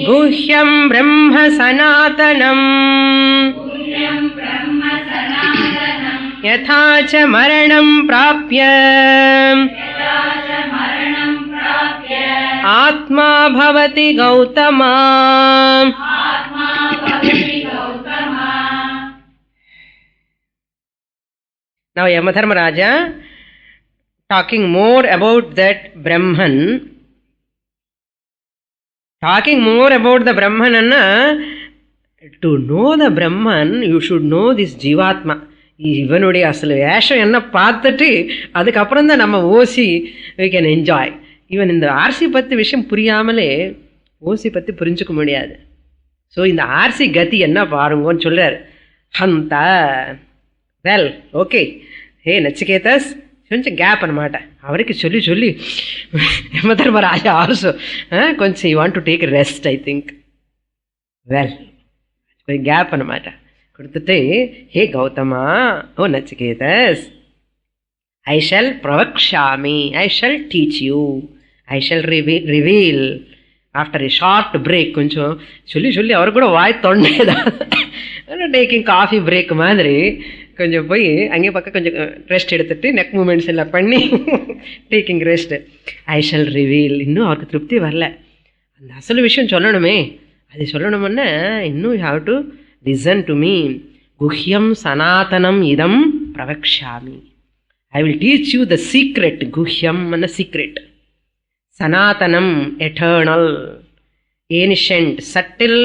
குஹ்யம் பிரம்ம சனாதனம் யதா ச மரணம் பிராப்ய ஆத்மா பவதி Gautama. Now Yamadharmaraja talking more about that Brahman. Talking more about the Brahman anna, to know the Brahman you should know this Jivatma. இவனுடைய அசல் வேஷம் என்ன பார்த்துட்டு அதுக்கப்புறம் தான் நம்ம ஓசி we can enjoy. ஈவன் இந்த ஆர்சி பற்றி விஷயம் புரியாமலே ஓசி பற்றி புரிஞ்சுக்க முடியாது. ஸோ இந்த ஆர்சி கதி என்ன பாருங்கன்னு சொல்றார். ஹந்த வெல் ஓகே ஹே நச்சிகேதஸ் కొంచెం గ్యాప్ అనమాట. అవరికి சொல்லி சொல்லி యమధర్మరాజా ఆల్సో కొంచెం you want to take rest I think. Well కొంచెం గ్యాప్ అనమాట கொடுத்துட்டு హే Gautama O Nachiketas I shall ప్రవక్ష్యామి I shall teach you I shall reveal after a short break. కొంచెం சொல்லி சொல்லி அவர் கூட வாய் தொண்டேதான் டேக்கிங் காஃபி பிரேக் மாதிரி கொஞ்சம் போய் அங்கே பக்கம் கொஞ்சம் ரெஸ்ட் எடுத்துட்டு நெக் மூமெண்ட்ஸ் எல்லாம் பண்ணி டேக்கிங் ரெஸ்ட். ஐ ஷல் ரிவீல். இன்னும் அவருக்கு திருப்தி வரல. அந்த அசல் விஷயம் சொல்லணுமே, அது சொல்லணும்னா இன்னும் you have to listen to me. குஹ்யம் சனாதனம் இதம் பிரவக்ஷ்யாமி. I will teach you the secret. குஹ்யம் அన్న சீக்ரெட். சனாதனம் eternal, ancient, subtle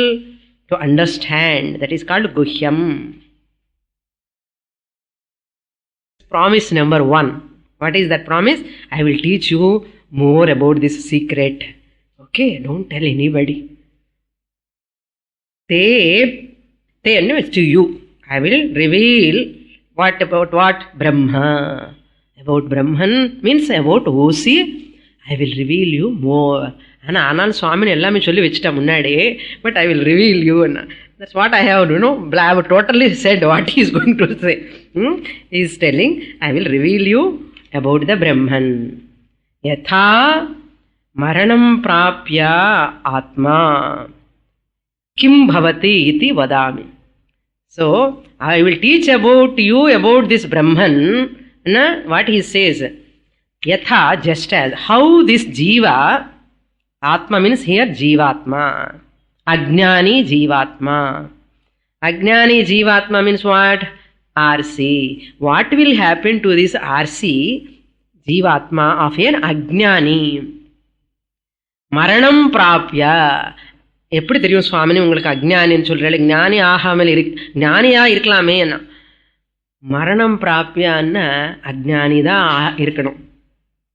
to understand. That is called குஹ்யம். Promise number 1. What is that promise? I will teach you more about this secret. Okay, don't tell anybody. They know it's to you. I will reveal what about what? Brahma. About Brahman means about OC. I will reveal you more. ஆனால் சுவாமின்னு எல்லாமே சொல்லி வச்சுட்டா முன்னாடி. But I will reveal you. That's what I have, I have totally said what he is going to say. He is telling, I will reveal you about the Brahman. Yatha maranam prapya atma kim bhavati iti vadami. So, I will teach about you about this Brahman. What he says, Yatha, just as, how this Jiva, Atma means here Jivatma. Ajnani Jivatma. Ajnani Jivatma means what? RC. What will happen to this RC, Jivatma of an Ajnani? Maranam Prapya. எப்படி தெரியும் சுவாமினி உங்களுக்கு அஜ்ஞானின்னு சொல்கிறேன்? ஞானி ஆகாமல் ஞானியாக இருக்கலாமே. என்ன மரணம் பிராப்பியான்னா அஜ்ஞானி தான் இருக்கணும்.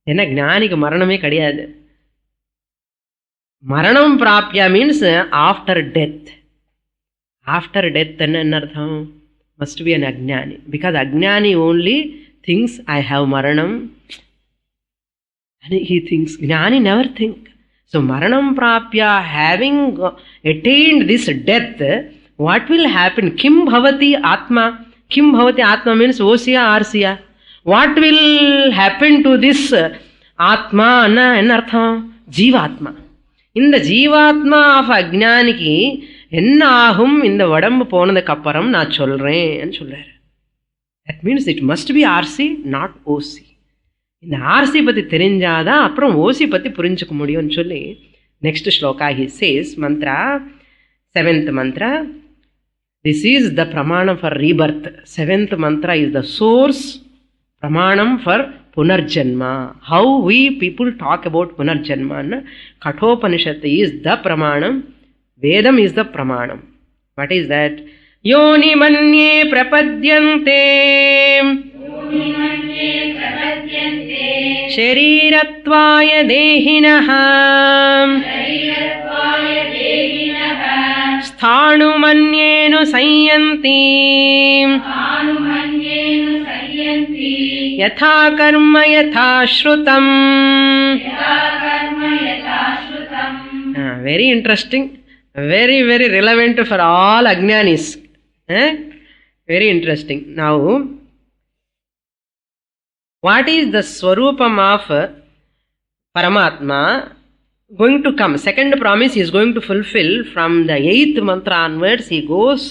ஏன்னா ஞானிக்கு மரணமே கிடையாது. மரணம் பிராப்யா means after death. After death என்ன அர்த்தம்? மஸ்ட் பி அன் அஜ்ஞானி. பிகாஸ் அஜ்ஞானி only thinks I have maranam. And he thinks, Jnani never think. So maranam prapya, having attained this death, what will happen? Kim bhavati atma? Kim bhavati atma means Osiya Arsiya. What will happen to this atma? Enna artham? Jeevatma. In the Jeevatma of Ajnaniki, enna ahum in the vadambu ponadukku apparam na solren nu solrar. That means it must be RC, not OC. இந்த RC பற்றி தெரிஞ்சாதான் அப்புறம் ஓசி பற்றி புரிஞ்சுக்க முடியும்னு சொல்லி next shloka he says Mantra 7th mantra. This is the pramanam for rebirth. 7th mantra is the source pramanam for punarjanma. How we people talk about punarjanma. Kathopanishad is the pramanam. Vedam is the pramanam. What is that? Yoni manye prapadyante Sharirattvaya dehinah Sthanu manyenu sayanti Yatha karma yatha shrutam. Very interesting. Very, very relevant for all Ajnanis. Very interesting. Now, what is the Swarupam of Paramatma going to come? Second promise he is going to fulfill from the 8th mantra onwards. He goes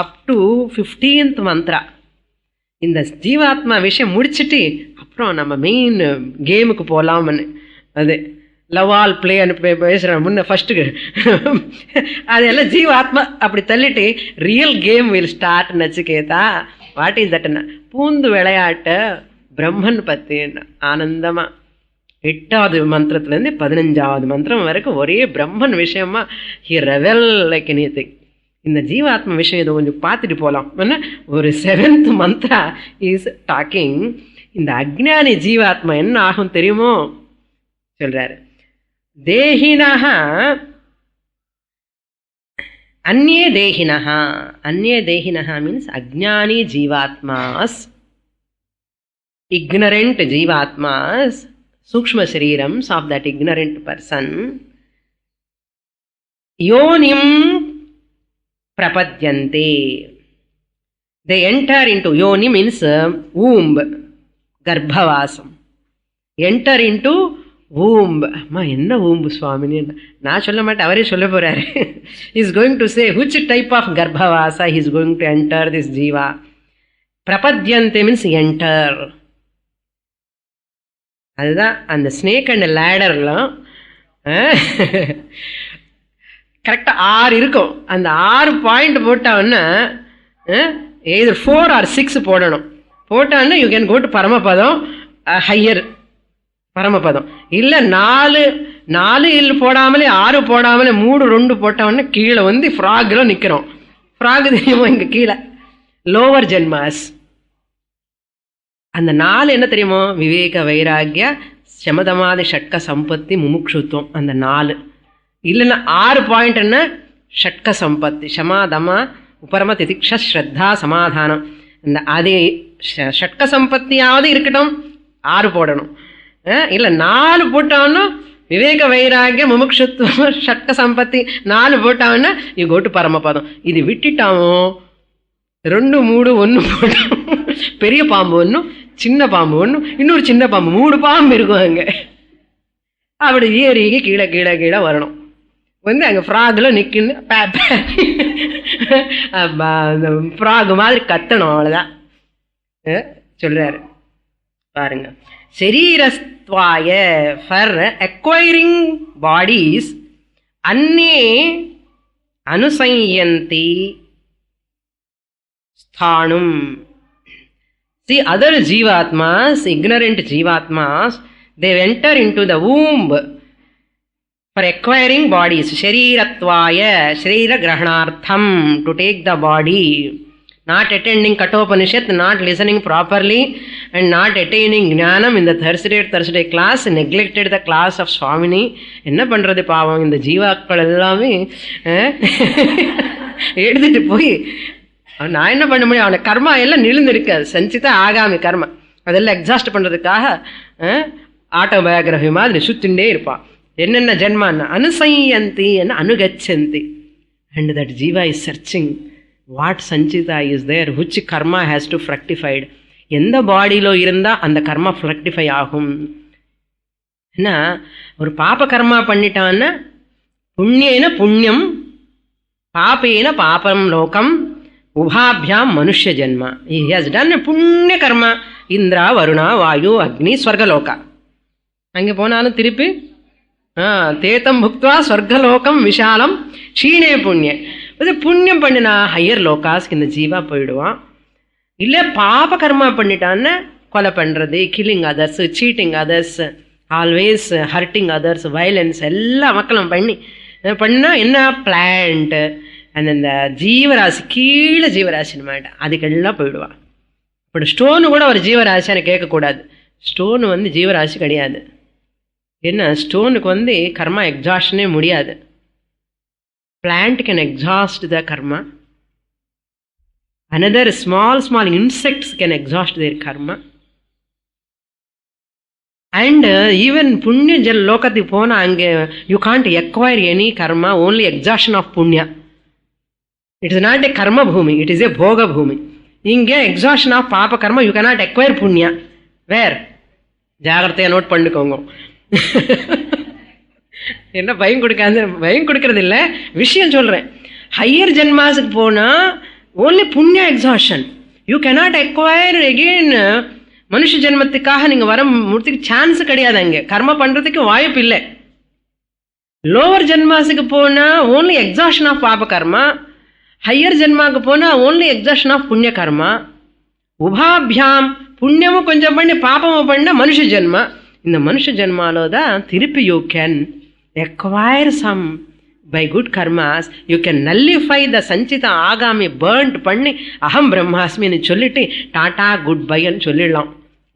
up to 15th mantra. இந்த ஜீவாத்மா விஷயம் முடிச்சுட்டு அப்புறம் நம்ம main கேமுக்கு போகலாம்னு. அது love all பிளேன்னு பேசுகிறேன் முன்ன ஃபஸ்ட்டுக்கு. அதெல்லாம் ஜீவாத்மா அப்படி தள்ளிட்டு real game will start Nachiketa. What is தட்னா பூந்து விளையாட்ட பிரம்மன் பற்றி ஆனந்தமாக 8வது மந்திரத்துலேருந்து 15வது மந்திரம் வரைக்கும் ஒரே பிரம்மன் விஷயமா ஹி ரெவெல் லைக் எனிதிங். இந்த ஜீவாத்மா விஷயம் இதை கொஞ்சம் பார்த்துட்டு போகலாம். ஒரு 7th மந்த்ரா இஸ் டாக்கிங். இந்த அக்ஞானி ஜீவாத்மா என்ன ஆகும் தெரியுமோ சொல்றாரு. தேஹினஹ அந்யே தேஹினஹ. அந்யே தேஹினஹ means அக்ஞானி ஜீவாத்மாஸ், ignorant jivatmas, sukshma sharirams of that ignorant person, yonim prapadyante. They enter into yoni means womb, garbhavasam. Enter into womb. அம்மா என்ன womb சுவாமினி நான் சொல்ல மாட்டேன், அவரே சொல்ல போறாரு. He is going to say which type of garbhavasa he is going to enter this jiva. Prapadyante means enter. அதுதான் அந்த ஸ்னேக் அண்ட் லேடர்லாம் கரெக்டாக 6 இருக்கும். அந்த 6 பாயிண்ட் போட்டான்னா எய்தர் 4 or 6 போடணும். போட்டான்னா யூ கேன் கோ டு பரமபதம், ஹையர் பரமபதம். இல்லை 4 இல்லை போடாமலே 6 போடாமலே 3 2 போட்டோன்னா கீழே வந்து ஃப்ராகில் நிற்கிறோம். ஃப்ராக் தெரியுமோ இங்கே கீழே லோவர் ஜென்மாஸ். அந்த 4 என்ன தெரியுமோ? விவேக வைராகிய சமதமாதி ஷட்க சம்பத்தி முமுக்ஷுத்துவம். அந்த 4 இல்லைன்னா 6 பாயிண்ட் என்ன? ஷட்க சம்பத்தி சமாதமா உபரம திதிக்ஷ ஸ்ரத்தா சமாதானம். இந்த அது ஷட்க சம்பத்தியாவது இருக்கட்டும், 6 போடணும். இல்லை 4 போட்டான்னா விவேக வைராகிய முமுக்ஷுத்துவம் ஷட்க சம்பத்தி 4 போட்டான்னா யூ கோ டு பரமபதம். இது விட்டுட்டாமோ 2 3 1 போட்டோம். பெரிய பாம்பு ஒன்றும் சின்ன பாம்பு ஒன்றும் இன்னொரு சின்ன பாம்பு 3 பாம்பு இருக்கும் அங்கே. அப்படி ஏறி கீழே கீழே கீழே வரணும். வந்து அங்கே ஃப்ராகில் நிற்குன்னு ஃப்ராக் மாதிரி கத்தணும், அவ்வளோதான் சொல்கிறாரு. பாருங்க, சரீரஸ்த்வாய ஃபார் அக்வைரிங் பாடிஸ் அன்னே அனுசயந்தி ஸ்தானும். See, other jivatmas, ignorant jivatmas, they enter into the womb for acquiring bodies. Sharirattvaya, sharira grahanartham, to take the body. Not attending Kathopanishad, not listening properly, and not attaining jnanam in the Thursday class, neglected the class of Swamini. என்ன பண்றது பாவம், இந்த ஜீவாக்கள் எல்லாமே எடுத்துட்டு போய் நான் என்ன பண்ண முடியும்? அவனை கர்மா எல்லாம் நிழுந்திருக்காது, சஞ்சிதா ஆகாமி கர்மா. அதெல்லாம் எக்ஸாஸ்ட் பண்ணுறதுக்காக ஆட்டோபயோகிராஃபி மாதிரி சுத்திண்டே இருப்பான். என்னென்ன ஜென்மான்னு அனுசயந்தி அனுகச்சந்தி. And that jiva is searching what sanchita is there, which karma has to fructified. எந்த பாடியிலோ இருந்தால் அந்த கர்மா ஃப்ரக்டிஃபை ஆகும். ஏன்னா ஒரு பாப கர்மா பண்ணிட்டான்னா புண்ணியன புண்ணியம் பாபேன பாபம் லோகம் உபாபியாம் மனுஷ்ய ஜென்மா. ஹி ஹஸ் டன் புண்ணிய கர்மா இந்திரா வருணா வாயு அக்னி ஸ்வர்கலோகா. அங்கே போனாலும் திருப்பி தேத்தம் புக்துவா ஸ்வர்கலோகம் விஷாலம் க்ஷீணே புண்ணிய. இது புண்ணியம் பண்ணினா ஹையர் லோகாஸ்க்கு இந்த ஜீவா போயிடுவான். இல்லை பாப கர்மா பண்ணிட்டான்னு கொலை பண்ணுறது, killing others, cheating others, always hurting others, violence எல்லா மக்களும் பண்ணால் என்ன பிளான்ட்டு அந்த ஜீவராசி கீழே ஜீவராசின்னு மாட்டேன் அதுக்கெல்லாம் போயிடுவான். இப்படி ஸ்டோனு கூட ஒரு ஜீவராசின்னு கேட்கக்கூடாது. ஸ்டோனு ஜீவராசி கிடையாது. என்ன ஸ்டோனுக்கு கர்மா எக்ஸாஸ்டனே முடியாது. Plant can exhaust the karma. another small insects can exhaust their karma. And even punya jal lokati pona ange you can't acquire any karma, only exhaustion of punya. It is not a karma bhumi, it is a bhoga bhumi. Inge exhaustion of papa karma, you cannot acquire punya. Where? ஜாகிரதையா note பண்ணிக்கோங்க. என்ன பயம் கொடுக்கறது இல்லை, விஷயம் சொல்றேன். Higher ஜென்மாஸுக்கு போனா only punya exhaustion. You cannot acquire again. மனுஷ ஜென்மத்துக்காக நீங்க வர முடித்துக்கு சான்ஸ் கிடையாது. அங்கே கர்மா பண்றதுக்கு வாய்ப்பு இல்லை. லோவர் ஜென்மாஸுக்கு போனா ஓன்லி எக்ஸாஷன் ஆஃப் பாப கர்மா. ஹையர் ஜென்மாவுக்கு போனா ஓன்லி எக்ஸாஷன் ஆஃப் புண்ணிய கர்மா. உபாபியாம் புண்ணியமும் கொஞ்சம் பண்ணி பாபமும் பண்ண மனுஷ ஜென்மா. இந்த மனுஷ ஜென்மாலோ தான் திருப்பி you can acquire some by good karmas. You can nullify the sanchita agami burnt பண்ணி அகம் பிரம்மாஸ்மின்னு சொல்லிட்டு டாட்டா குட் பைன்னு சொல்லிடலாம்.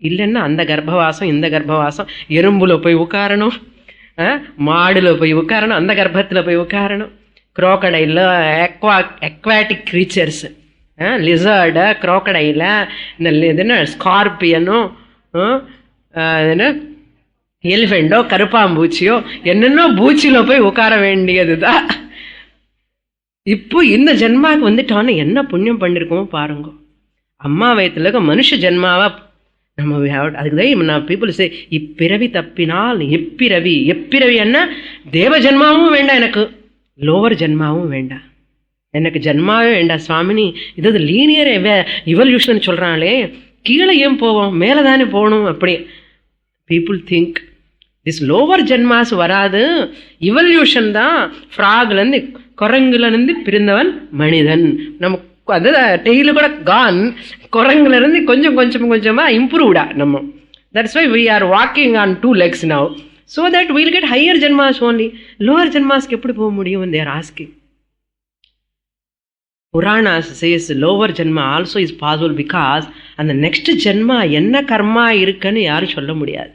இல்லைன்னா அந்த கர்ப்பவாசம் இந்த கர்ப்பவாசம், எறும்புல போய் உட்காரணும், மாடுல போய் உட்காரணும், அந்த கர்ப்பத்தில் போய் உட்காரணும். குரோக்கடையில் அக்வாட்டிக் க்ரீச்சர்ஸ், லிசர்டு, குரோக்கடையில் இந்த இதுன்னு ஸ்கார்பியனும் என்ன எலிஃபெண்டோ கருப்பாம்பூச்சியோ என்னென்னோ பூச்சியில போய் உட்கார வேண்டியது தான். இப்போ இந்த ஜென்மாவுக்கு வந்துட்டோன்னு என்ன புண்ணியம் பண்ணிருக்கோமோ பாருங்க. அம்மா வயத்துல மனுஷ ஜென்மாவா நம்ம அதுக்குதான் நான் பீப்புள் சே இப்பிறவி தப்பினால் எப்பிறவி. எப்பிறவி என்ன தேவ ஜென்மாவும் வேண்டாம், எனக்கு லோவர் ஜென்மாவும் வேண்டாம், எனக்கு ஜென்மாவே வேண்டாம் சுவாமினி. இது லீனியர் இவல்யூஷன் சொல்றாங்களே, கீழே ஏன் போவோம், மேலே தானே போகணும். அப்படி பீப்புள் திங்க் திஸ் லோவர் ஜென்மாஸ் வராது, இவல்யூஷன் தான். ஃப்ராக்லேருந்து குரங்குலேருந்து பிரிந்தவன் மனிதன். நமக்கு அது டெய்லி கூட கான், குரங்குலேருந்து கொஞ்சம் கொஞ்சமாக இம்ப்ரூவ்டா நம்ம. That's why we are walking on 2 legs now, so that we'll get higher janmas only. Lower ஜென்மாஸ்க்கு எப்படி போக முடியும்? they are asking. Puranas says lower ஜென்மா also is possible because அந்த நெக்ஸ்ட் ஜென்மா என்ன கர்மா இருக்குன்னு யாரும் சொல்ல முடியாது.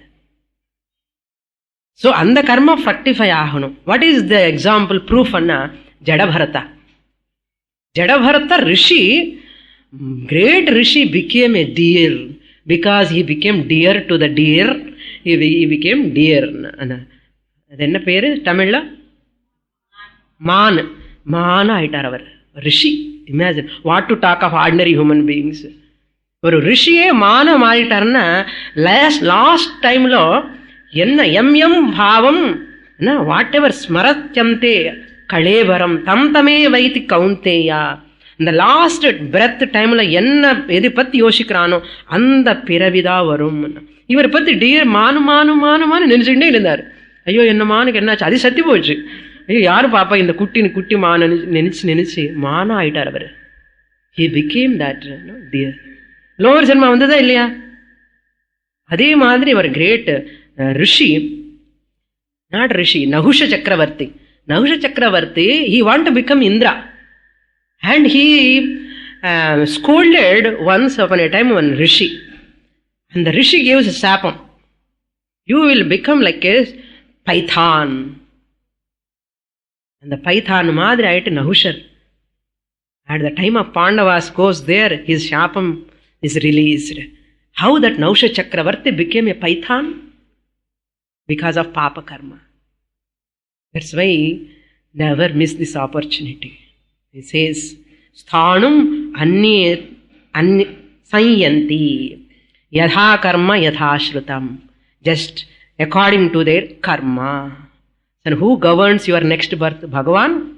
ஸோ அந்த கர்மா ஃப்ரக்டிஃபை ஆகணும். What is the example proof அண்ணா? Jadabharata. Jadabharata rishi, great rishi, became a deer because he became dear to the deer. he became deer. அது என்ன பேரு தமிழ்ல? மான். மான் ஆயிட்டார் அவர் ரிஷி. Imagine what to talk of ordinary human beings. ஒரு ரிஷியே மானம் ஆயிட்டாருன்னா லாஸ்ட் டைம்ல என்ன எம் பாவம் வாட் எவர் ஸ்மரத்யந்தே கலேவரம் தம் தமே வைத்தி கவுந்தேயா. இந்த லாஸ்ட் பிரெத் டைம்ல என்ன எதை பத்தி யோசிக்கிறானோ அந்த பிறவிதான் வரும். இவரை பத்தி டியர் மானு மானு மானு மானு நினைச்சுக்கிட்டே இருந்தார். ஐயோ என்ன மானுக்கு என்னாச்சு, அது சத்தி போச்சு. ஐயோ யாரு பாப்பா இந்த குட்டி மான நினைச்சு மானம் ஆயிட்டார் அவர். he became that deer. Lower ஜென்மா வந்ததா இல்லையா? அதே மாதிரி ஒரு கிரேட் ரிஷி, நாட் ரிஷி, நகுஷ சக்கரவர்த்தி. நகுஷ சக்கரவர்த்தி he want to become Indra and he scolded once upon a time one rishi, and the rishi gives a sapam, you will become like a python. அந்த Python மாதிரி ஆயிட்டு நகுஷர். At the time of Pandavas goes there, his shapam is released. How that Nausha Chakravarti became a python? Because of Papa Karma. That's why never miss this opportunity. He says, Sthanum sanyanti yadha karma yadha shrutam. Just according to their karma. And who governs your next birth? Bhagavan?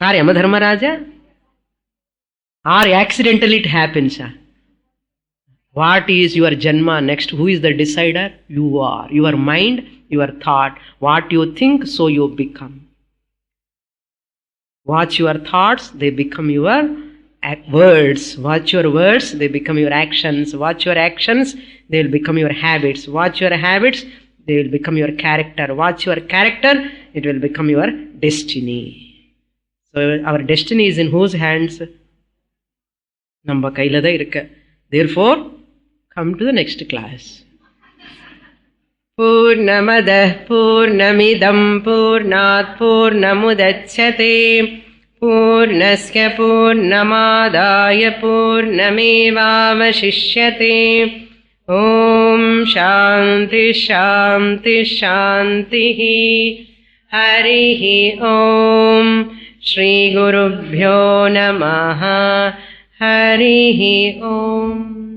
Or Yamadharmaraja? Or accidentally it happens? What is your janma next? Who is the decider? You are. Your mind, your thought. What you think, so you become. Watch your thoughts, they become your words. Watch your words, they become your actions. Watch your actions, they will become your habits. Watch your habits, they will become your character. Watch your character, it will become your destiny. So our destiny is in whose hands? Namba kailada irukka. Therefore, come to the next class. Purnamadah Purnamidam Purnat Purnamudachyate Purnasya Purnamadaya Purnamevavashishyate. Om Shanti Shanti Shanti. Harihi Om. Shri Gurubhyo Namaha. Harihi Om.